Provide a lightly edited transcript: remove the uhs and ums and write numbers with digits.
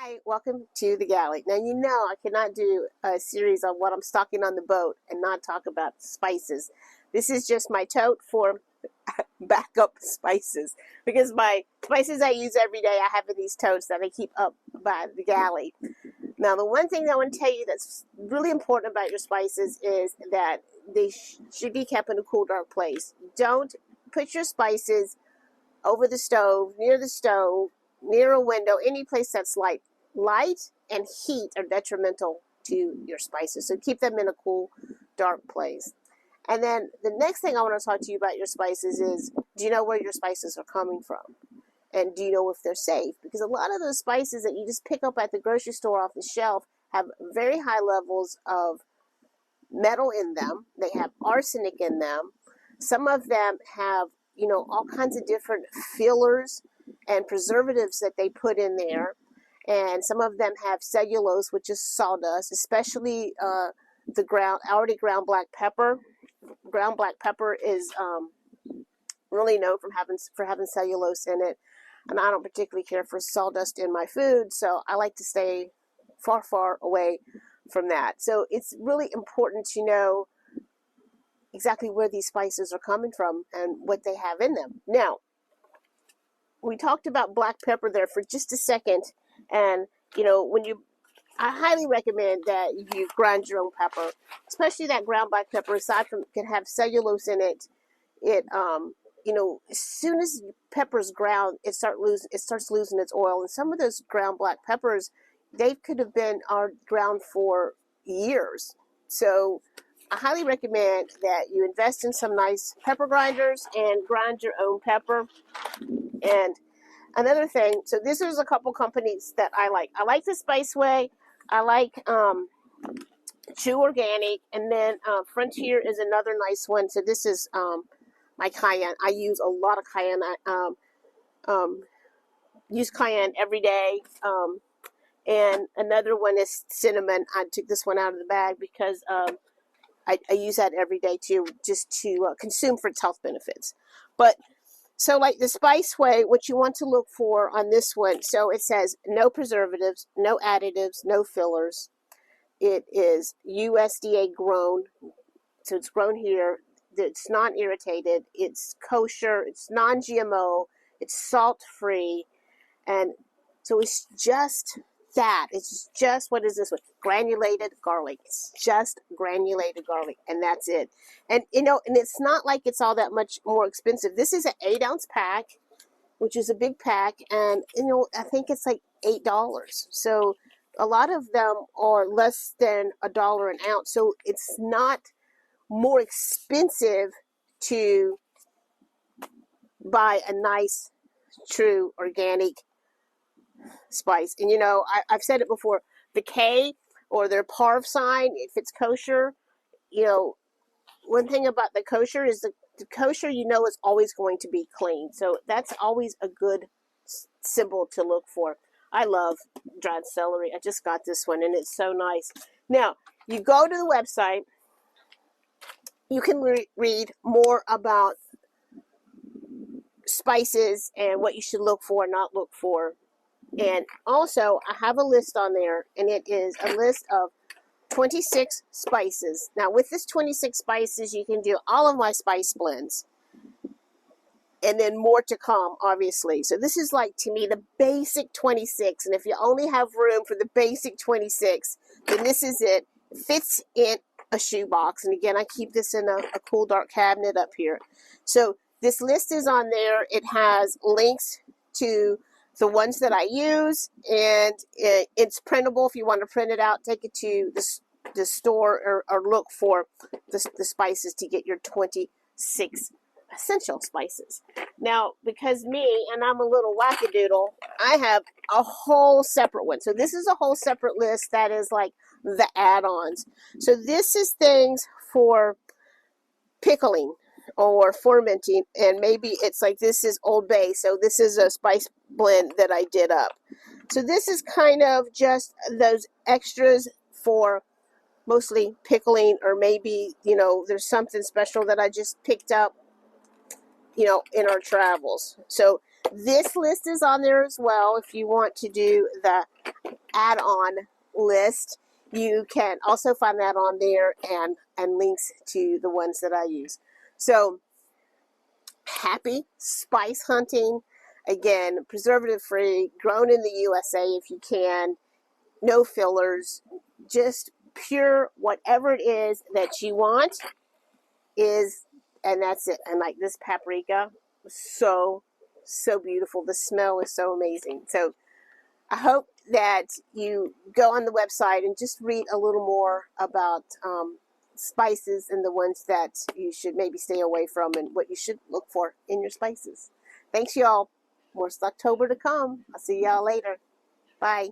Hi, welcome to the galley. Now, you know I cannot do a series on what I'm stocking on the boat and not talk about spices. This is just my tote for backup spices because my spices I use every day, I have in these totes that I keep up by the galley. Now, the one thing I want to tell you that's really important about your spices is that they should be kept in a cool, dark place. Don't put your spices over the stove, near a window, any place that's light. Light and heat are detrimental to your spices, so keep them in a cool, dark place. And then the next thing I want to talk to you about your spices is, do you know where your spices are coming from? And do you know if they're safe? Because a lot of those spices that you just pick up at the grocery store off the shelf have very high levels of metal in them. They have arsenic in them. Some of them have, all kinds of different fillers and preservatives that they put in there. And some of them have cellulose, which is sawdust, especially the already ground black pepper. Ground black pepper is really known for having cellulose in it. And I don't particularly care for sawdust in my food, so I like to stay far, far away from that. So it's really important to know exactly where these spices are coming from and what they have in them. Now, we talked about black pepper there for just a second, and I highly recommend that you grind your own pepper, especially that ground black pepper. Aside from can have cellulose in it, as soon as pepper's ground, it starts losing its oil. And some of those ground black peppers, they could have been ground for years. So I highly recommend that you invest in some nice pepper grinders and grind your own pepper. And another thing, so this is a couple companies that I like. I like the Spiceway. I like True Organic, and then Frontier is another nice one. So this is my cayenne. I use a lot of cayenne. I use cayenne every day. And another one is cinnamon. I took this one out of the bag because I use that every day too, just to consume for its health benefits. But so like the Spiceway, what you want to look for on this one, so it says no preservatives, no additives, no fillers. It is USDA grown, so it's grown here. It's non-irritated, it's kosher, it's non-GMO, it's salt-free, and so it's just that. It's just, what is this one? Granulated garlic. It's just granulated garlic, and that's it. And and it's not like it's all that much more expensive. This is an 8-ounce pack, which is a big pack, and I think it's like $8. So a lot of them are less than $1 an ounce. So it's not more expensive to buy a nice, true, organic spice. And I've said it before, the K or their parv sign, if it's kosher, one thing about the kosher is the kosher, is always going to be clean. So that's always a good symbol to look for. I love dried celery. I just got this one and it's so nice. Now, you go to the website, you can read more about spices and what you should look for, not look for. And also, I have a list on there, and it is a list of 26 spices. Now, with this 26 spices, you can do all of my spice blends. And then more to come, obviously. So this is like, to me, the basic 26. And if you only have room for the basic 26, then this is it. It fits in a shoebox. And again, I keep this in a cool, dark cabinet up here. So this list is on there. It has links to the ones that I use, and it's printable. If you want to print it out, take it to the store or look for the spices to get your 26 essential spices. Now, because and I'm a little wackadoodle, I have a whole separate one. So this is a whole separate list that is like the add-ons. So this is things for pickling or fermenting, and maybe it's like, this is Old Bay, so this is a spice blend that I did up. So this is kind of just those extras for mostly pickling, or maybe there's something special that I just picked up in our travels. So this list is on there as well if you want to do the add-on list. You can also find that on there, and links to the ones that I use. So happy spice hunting. Again, preservative free, grown in the USA if you can, no fillers, just pure whatever it is that you want is, and that's it. And like this paprika, so beautiful. The smell is so amazing. So I hope that you go on the website and just read a little more about spices and the ones that you should maybe stay away from and what you should look for in your spices. Thanks, y'all. More Stucktober to come. I'll see y'all later. Bye.